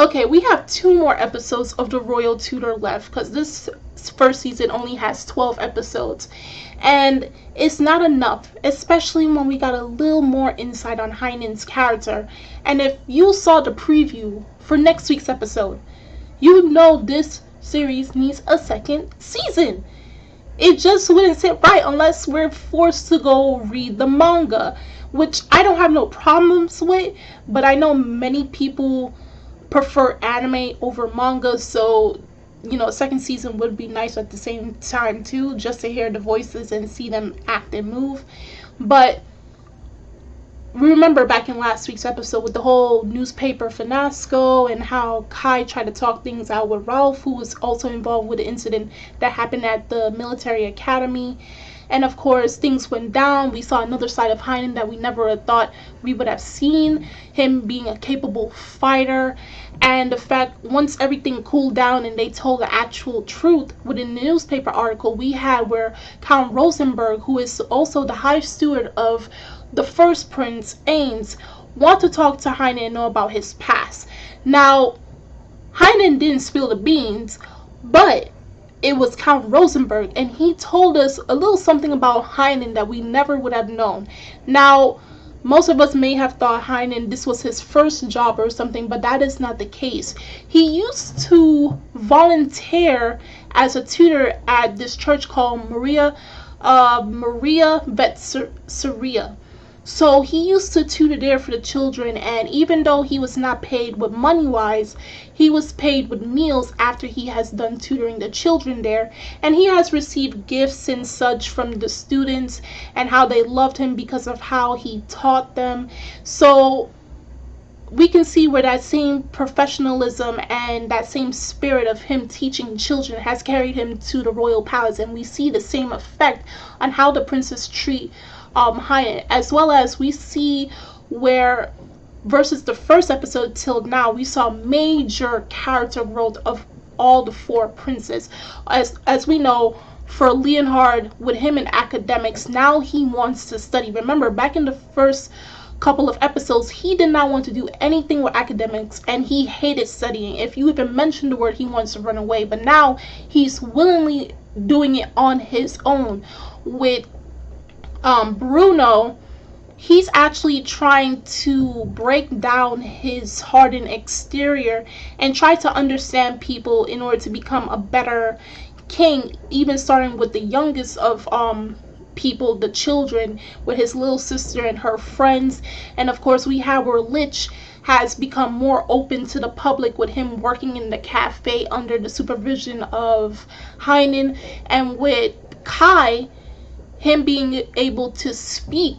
Okay, we have 2 more episodes of The Royal Tutor left because this first season only has 12 episodes. And it's not enough, especially when we got a little more insight on Heine's character. And if you saw the preview for next week's episode, you know this series needs a second season. It just wouldn't sit right unless we're forced to go read the manga, which I don't have no problems with, but I know many people prefer anime over manga, so a second season would be nice at the same time too, just to hear the voices and see them act and move. But remember back in last week's episode with the whole newspaper fiasco and how Kai tried to talk things out with Ralph, who was also involved with the incident that happened at the military academy. And of course, things went down. We saw another side of Heine that we never thought we would have seen. Him being a capable fighter. And the fact, once everything cooled down and they told the actual truth within the newspaper article we had, where Count Rosenberg, who is also the High Steward of the first Prince, Ains, want to talk to Heine and know about his past. Now, Heine didn't spill the beans, but it was Count Rosenberg, and he told us a little something about Heine that we never would have known. Now, most of us may have thought Heine, this was his first job or something, but that is not the case. He used to volunteer as a tutor at this church called Maria Vetseria. So he used to tutor there for the children, and even though he was not paid with money wise, he was paid with meals after he has done tutoring the children there. And he has received gifts and such from the students and how they loved him because of how he taught them. So we can see where that same professionalism and that same spirit of him teaching children has carried him to the royal palace, and we see the same effect on how the princes treat Heine, as well as we see where versus the first episode till now we saw major character growth of all the 4 princes. As we know, for Leonhard, with him in academics, now he wants to study. Remember, back in the first couple of episodes, he did not want to do anything with academics and he hated studying. If you even mention the word, he wants to run away. But now he's willingly doing it on his own. With Bruno, he's actually trying to break down his hardened exterior and try to understand people in order to become a better king, even starting with the youngest of people, the children, with his little sister and her friends. And of course we have where Lich has become more open to the public with him working in the cafe under the supervision of Heine, and with Kai, him being able to speak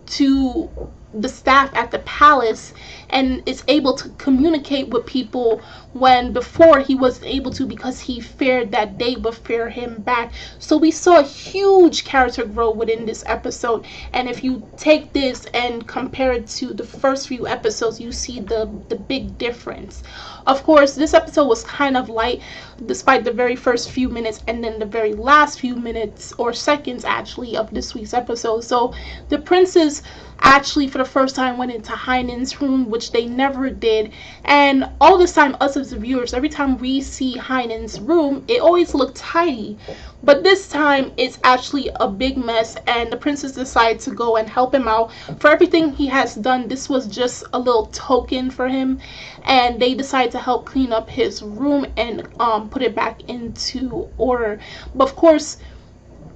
to the staff at the palace and is able to communicate with people when before he wasn't able to because he feared that they would fear him back. So we saw a huge character growth within this episode, and if you take this and compare it to the first few episodes, you see the big difference. Of course, this episode was kind of light despite the very first few minutes and then the very last few minutes or seconds actually of this week's episode. So the princes actually for the first time went into Heine's room, which they never did, and all this time us as the viewers, every time we see Heine's room, it always looked tidy, but this time it's actually a big mess, and the princes decide to go and help him out for everything he has done. This was just a little token for him, and they decide to help clean up his room and put it back into order. But of course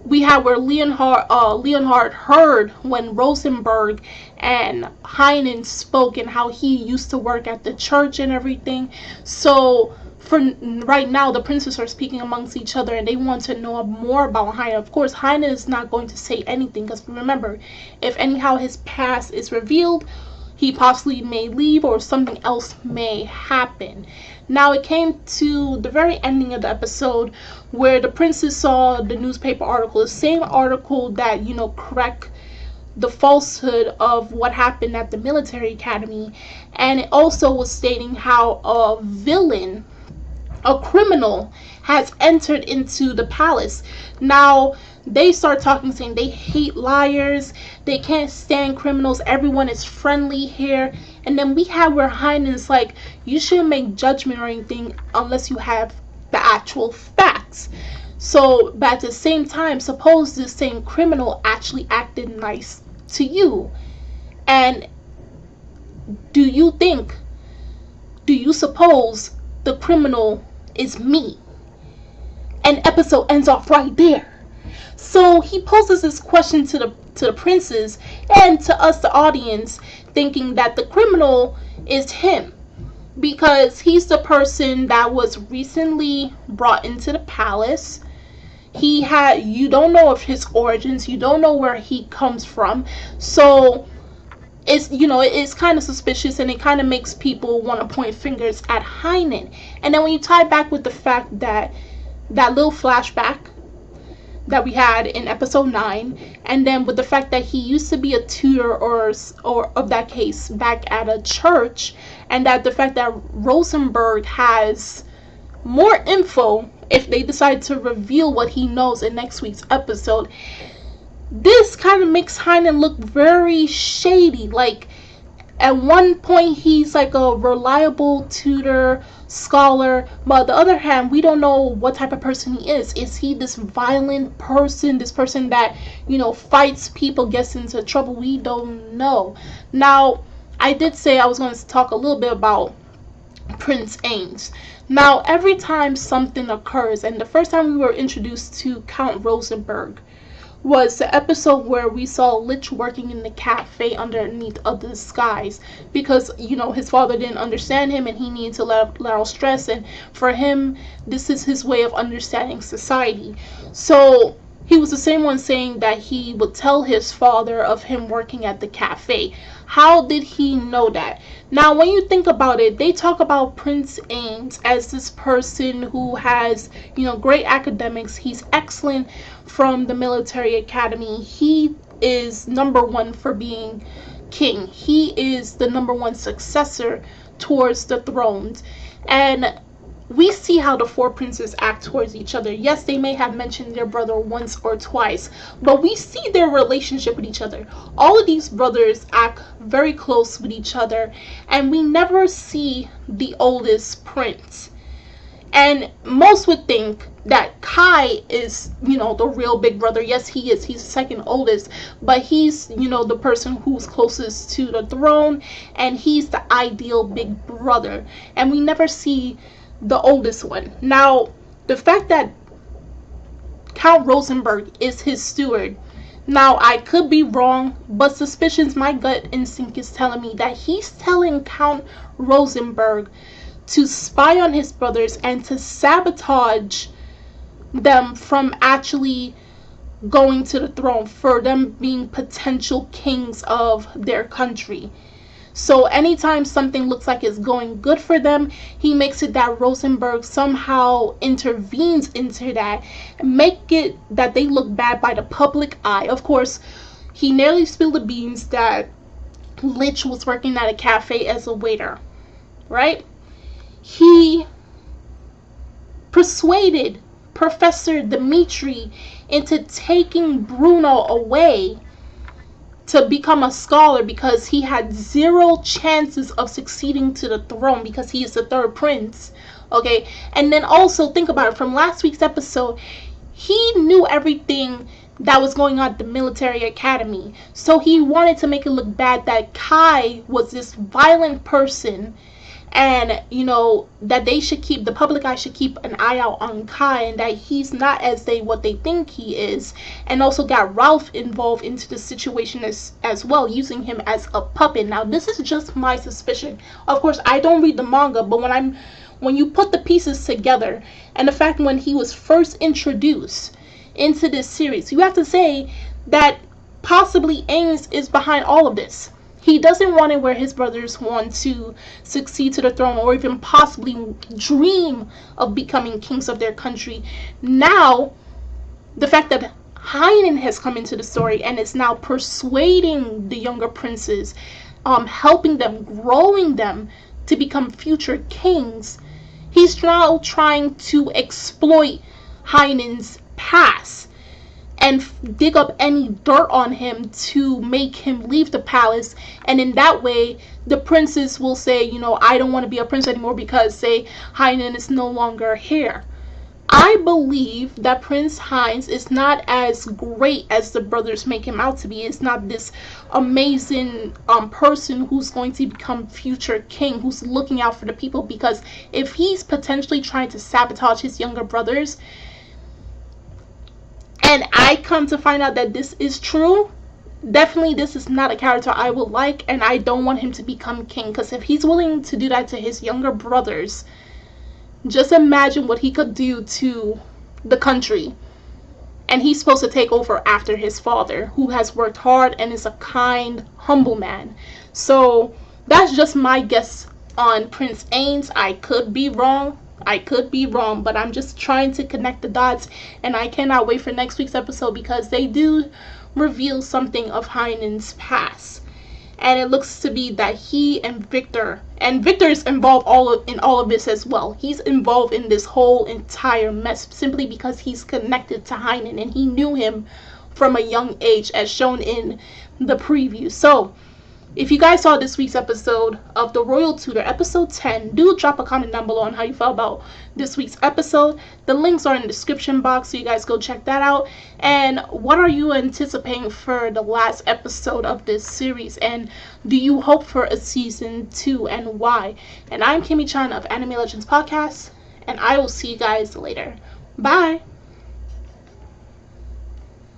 we have where Leonhard heard when Rosenberg and Heine spoke and how he used to work at the church and everything. So for right now, the princes are speaking amongst each other and they want to know more about Heine. Of course, Heine is not going to say anything because remember, if anyhow his past is revealed, he possibly may leave or something else may happen. Now it came to the very ending of the episode where the princes saw the newspaper article, the same article that, correct the falsehood of what happened at the military academy. And it also was stating how a villain, a criminal, has entered into the palace. Now they start talking, saying they hate liars, they can't stand criminals, everyone is friendly here. And then we have where Heinen's like, you shouldn't make judgment or anything unless you have the actual facts. So, but at the same time, suppose this same criminal actually acted nice to you. And do you think, do you suppose the criminal is me? And episode ends off right there. So he poses this question to the princes and to us, the audience, thinking that the criminal is him because he's the person that was recently brought into the palace. You don't know of his origins, you don't know where he comes from, so it's kind of suspicious, and it kind of makes people want to point fingers at Heine. And then when you tie back with the fact that that little flashback that we had in episode 9, and then with the fact that he used to be a tutor or of that case back at a church, and that the fact that Rosenberg has more info if they decide to reveal what he knows in next week's episode, this kind of makes Heine look very shady. Like, at one point he's like a reliable tutor, scholar, but on the other hand, we don't know what type of person he is. Is he this violent person, this person that, fights people, gets into trouble? We don't know. Now, I did say I was going to talk a little bit about Prince Ains. Now, every time something occurs, and the first time we were introduced to Count Rosenberg was the episode where we saw Lich working in the cafe underneath of the disguise because, his father didn't understand him and he needed to let out stress, and for him, this is his way of understanding society. So he was the same one saying that he would tell his father of him working at the cafe. How did he know that? Now, when you think about it, they talk about Prince Ains as this person who has, great academics. He's excellent from the military academy. He is number one for being king. He is the number one successor towards the throne. And we see how the four princes act towards each other. Yes, they may have mentioned their brother once or twice, but we see their relationship with each other. All of these brothers act very close with each other, and we never see the oldest prince. And most would think that Kai is, the real big brother. Yes, he is. He's the second oldest, but he's, the person who's closest to the throne, and he's the ideal big brother. And we never see the oldest one. Now, the fact that Count Rosenberg is his steward, now I could be wrong, but suspicions, my gut instinct is telling me that he's telling Count Rosenberg to spy on his brothers and to sabotage them from actually going to the throne, for them being potential kings of their country. So anytime something looks like it's going good for them, he makes it that Rosenberg somehow intervenes into that and make it that they look bad by the public eye. Of course, he nearly spilled the beans that Lich was working at a cafe as a waiter, right? He persuaded Professor Dimitri into taking Bruno away to become a scholar because he had zero chances of succeeding to the throne because he is the third prince. Okay, and then also think about it, from last week's episode, he knew everything that was going on at the military academy, so he wanted to make it look bad that Kai was this violent person, and that the public eye should keep an eye out on Kai, and that he's not what they think he is, and also got Ralph involved into the situation as well, using him as a puppet. Now, this is just my suspicion. Of course, I don't read the manga, but when you put the pieces together, and the fact when he was first introduced into this series, you have to say that possibly Ains is behind all of this. He doesn't want it where his brothers want to succeed to the throne or even possibly dream of becoming kings of their country. Now, the fact that Heine has come into the story and is now persuading the younger princes, helping them, growing them to become future kings, he's now trying to exploit Heine's past and dig up any dirt on him to make him leave the palace, and in that way the princess will say, I don't want to be a prince anymore because, say, Heine is no longer here. I believe that Prince Heine is not as great as the brothers make him out to be. It's not this amazing person who's going to become future king, who's looking out for the people. Because if he's potentially trying to sabotage his younger brothers, and I come to find out that this is true, definitely this is not a character I would like, and I don't want him to become king. Because if he's willing to do that to his younger brothers, just imagine what he could do to the country. And he's supposed to take over after his father, who has worked hard and is a kind, humble man. So that's just my guess on Prince Ains. I could be wrong. But I'm just trying to connect the dots, and I cannot wait for next week's episode because they do reveal something of Heine's past. And it looks to be that he and Victor is involved in all of this as well. He's involved in this whole entire mess simply because he's connected to Heine and he knew him from a young age, as shown in the preview. So if you guys saw this week's episode of The Royal Tutor, episode 10, do drop a comment down below on how you felt about this week's episode. The links are in the description box, so you guys go check that out. And what are you anticipating for the last episode of this series? And do you hope for a season 2, and why? And I'm Kimmy Chan of Anime Legends Podcast, and I will see you guys later. Bye!